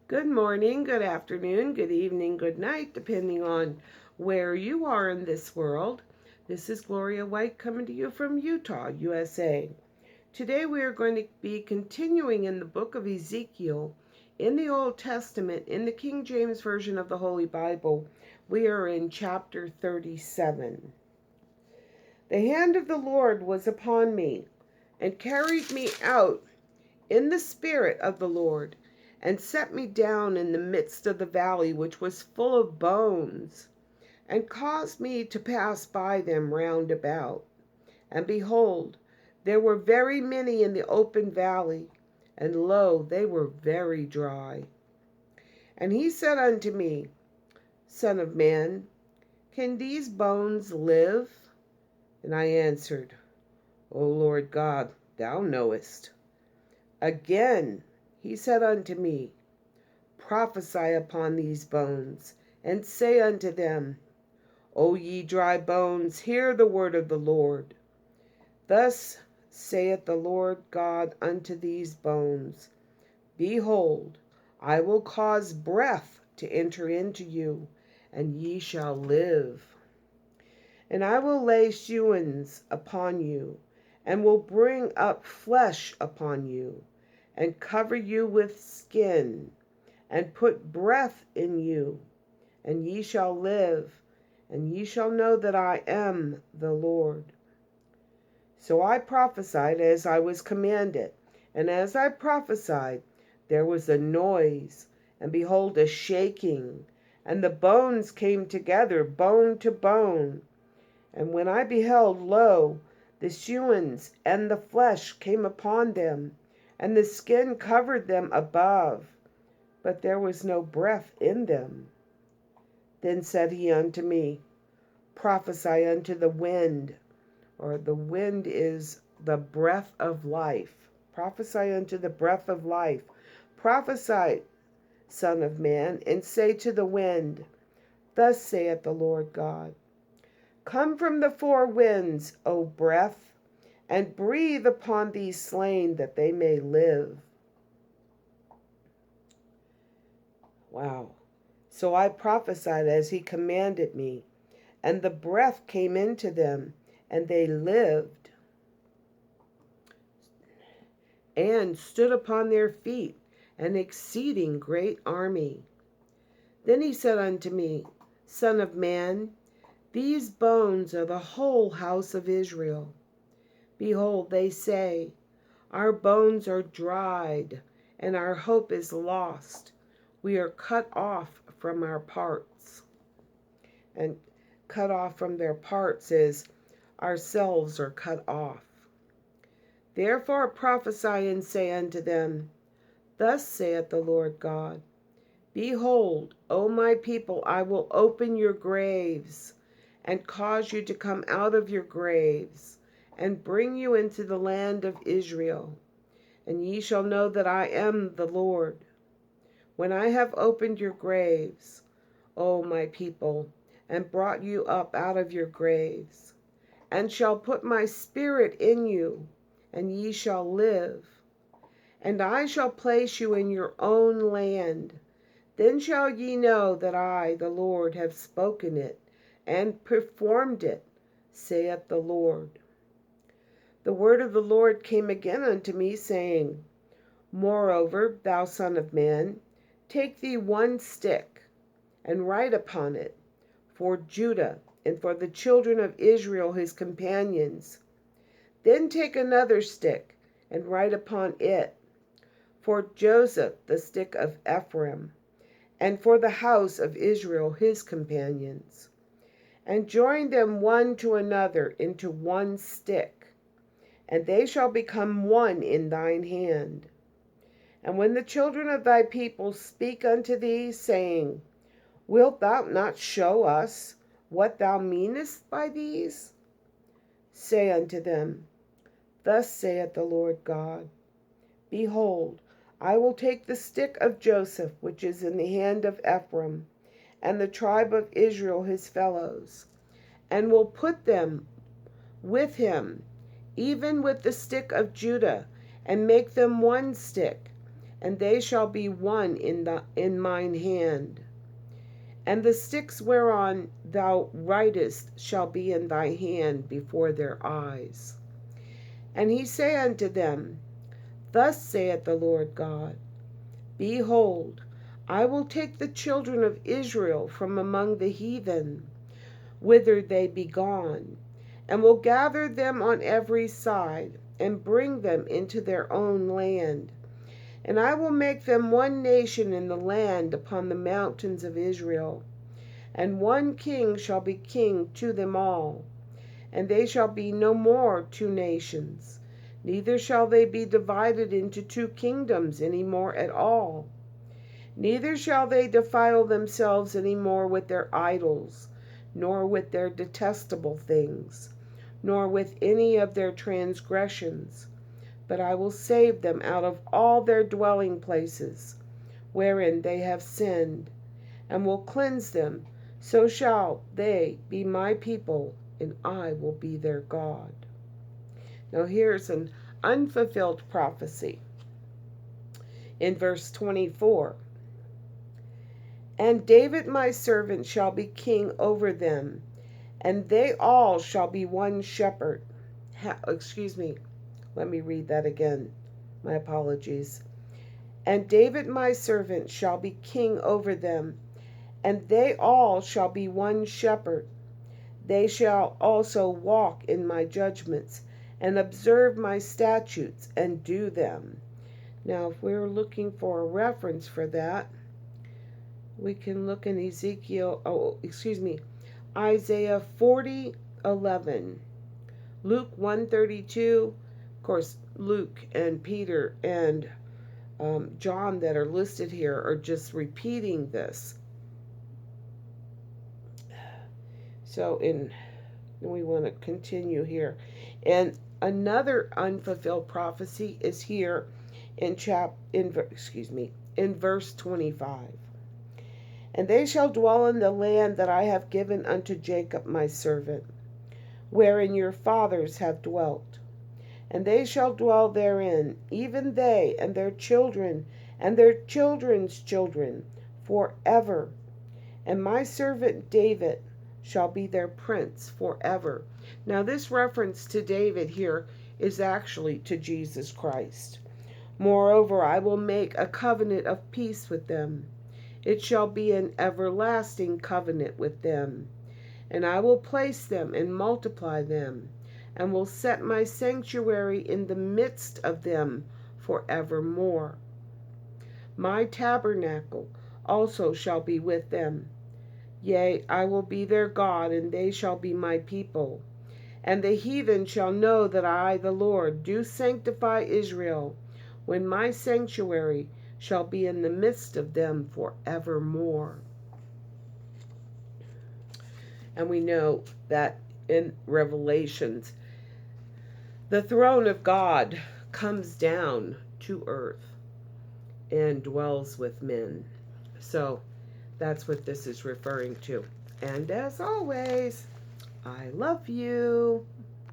Good morning, good afternoon, good evening, good night, depending on where you are in this world. This is Gloria White coming to you from Utah, USA. Today we are going to be continuing in the book of Ezekiel in the Old Testament, in the King James Version of the Holy Bible. We are in chapter 37. The hand of the Lord was upon me and carried me out in the spirit of the Lord, and set me down in the midst of the valley, which was full of bones, and caused me to pass by them round about. And behold, there were very many in the open valley, and lo, they were very dry. And he said unto me, Son of man, can these bones live? And I answered, O Lord God, thou knowest. Again he said unto me, Prophesy upon these bones, and say unto them, O ye dry bones, hear the word of the Lord. Thus saith the Lord God unto these bones, Behold, I will cause breath to enter into you, and ye shall live. And I will lay sewings upon you, and will bring up flesh upon you, and cover you with skin, and put breath in you, and ye shall live, and ye shall know that I am the Lord. So I prophesied as I was commanded, and as I prophesied, there was a noise, and behold, a shaking, and the bones came together, bone to bone. And when I beheld, lo, the sewings and the flesh came upon them, and the skin covered them above, but there was no breath in them. Then said he unto me, Prophesy unto the wind, or the wind is the breath of life. Prophesy unto the breath of life. Prophesy, Son of man, and say to the wind, Thus saith the Lord God, Come from the four winds, O breath, and breathe upon these slain that they may live. Wow. So I prophesied as he commanded me, and the breath came into them, and they lived, and stood upon their feet, an exceeding great army. Then he said unto me, Son of man, these bones are the whole house of Israel. Behold, they say, Our bones are dried, and our hope is lost. We are cut off from our parts. And cut off from their parts is ourselves are cut off. Therefore prophesy and say unto them, Thus saith the Lord God, Behold, O my people, I will open your graves, and cause you to come out of your graves, and bring you into the land of Israel. And ye shall know that I am the Lord, when I have opened your graves, O my people, and brought you up out of your graves, and shall put my spirit in you, and ye shall live. And I shall place you in your own land. Then shall ye know that I, the Lord, have spoken it, and performed it, saith the Lord. The word of the Lord came again unto me, saying, Moreover, thou son of man, take thee one stick, and write upon it, for Judah, and for the children of Israel his companions. Then take another stick, and write upon it, for Joseph, the stick of Ephraim, and for the house of Israel his companions. And join them one to another into one stick, and they shall become one in thine hand. And when the children of thy people speak unto thee, saying, Wilt thou not show us what thou meanest by these? Say unto them, Thus saith the Lord God, Behold, I will take the stick of Joseph, which is in the hand of Ephraim, and the tribe of Israel his fellows, and will put them with him, even with the stick of Judah, and make them one stick, and they shall be one in mine hand. And the sticks whereon thou writest shall be in thy hand before their eyes. And he said unto them, Thus saith the Lord God, Behold, I will take the children of Israel from among the heathen, whither they be gone, and will gather them on every side, and bring them into their own land. And I will make them one nation in the land upon the mountains of Israel, and one king shall be king to them all. And they shall be no more two nations, neither shall they be divided into two kingdoms any more at all. Neither shall they defile themselves any more with their idols, nor with their detestable things, nor with any of their transgressions. But I will save them out of all their dwelling places, wherein they have sinned, and will cleanse them. So shall they be my people, and I will be their God. Now here's an unfulfilled prophecy. In verse 24, And David my servant shall be king over them, and they all shall be one shepherd. Let me read that again. My apologies. And David my servant shall be king over them, and they all shall be one shepherd. They shall also walk in my judgments, and observe my statutes, and do them. Now, if we're looking for a reference for that, we can look in Isaiah 40:11, Luke 1:32. Of course, Luke and Peter and John that are listed here are just repeating this. So we want to continue here. And another unfulfilled prophecy is here in verse 25. And they shall dwell in the land that I have given unto Jacob my servant, wherein your fathers have dwelt. And they shall dwell therein, even they and their children and their children's children, forever. And my servant David shall be their prince forever. Now this reference to David here is actually to Jesus Christ. Moreover, I will make a covenant of peace with them. It shall be an everlasting covenant with them. And I will place them and multiply them, and will set my sanctuary in the midst of them forevermore. My tabernacle also shall be with them. Yea, I will be their God, and they shall be my people. And the heathen shall know that I, the Lord, do sanctify Israel, when my sanctuary shall be in the midst of them forevermore. And we know that in Revelations, the throne of God comes down to earth and dwells with men. So that's what this is referring to. And as always, I love you.